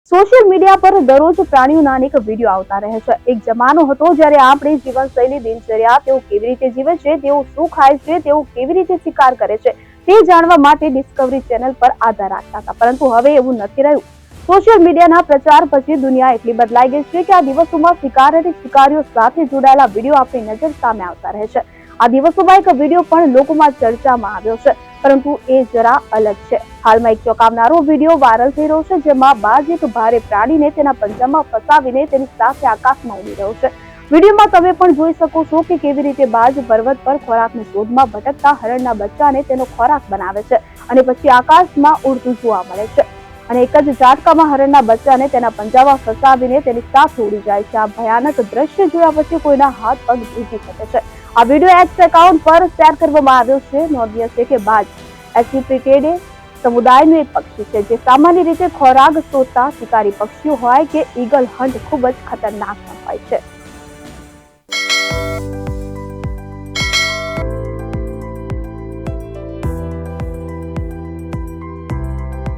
Social media પર દરરોજ પ્રાણીઓના અનેક વિડીયો આવતા રહે છે। એક જમાનો હતો જ્યારે આપણી જીવનશૈલી, દિનચર્યા, તેઓ કેવી રીતે જીવે છે, તેઓ શું ખાય છે, તેઓ કેવી રીતે શિકાર કરે છે તે જાણવા માટે ડિસ્કવરી ચેનલ પર આધાર રાખતા હતા। પરંતુ હવે એવું નથી રહ્યું। સોશિયલ મીડિયાના પ્રચાર પછી દુનિયા એટલી બદલાઈ ગઈ છે કે આ દિવસોમાં શિકાર અને શિકારીઓ સાથે જોડાયેલા વિડીયો આપણી નજર સામે આવતા રહે છે। આ દિવસોમાં એક વિડીયો પણ લોકોમાં ચર્ચામાં આવ્યો છે, પરંતુ એ જરા અલગ છે। હાલમાં એક ચોંકાવનારો વિડીયો વાયરલ થઈ રહ્યો છે, જેમાં બાજ એક ભારે પ્રાણીને તેના પંજામાં ફસાવીને તેની સાથે આકાશમાં ઉડી રહ્યો છે। વિડીયોમાં તમે પણ જોઈ શકો છો કે કેવી રીતે બાજ પર્વત પર ખોરાકની શોધમાં ભટકતા હરણના બચ્ચાને તેનો ખોરાક બનાવે છે અને પછી આકાશમાં ઉડતું જોવા મળે છે અને એક જ ઝાટકામાં હરણના બચ્ચાને તેના પંજામાં ફસાવીને તેની સાથે ઉડી જાય છે। આ ભયાનક દ્રશ્ય જોયા પછી કોઈના હાથ પગ ધ્રુજી શકે છે। આ વિડીયો એક્સ એકાઉન્ટ પર શેર કરવામાં આવ્યો છે। નોંધનીય છે કે બાજ એસ્કિપિડિડે સમુદાયનું એક પક્ષી છે, જે સામાન્ય રીતે ખોરાક શોધતા શિકારી પક્ષીઓ હોય કે ઈગલ હન્ટ ખૂબ જ ખતરનાક હોય છે।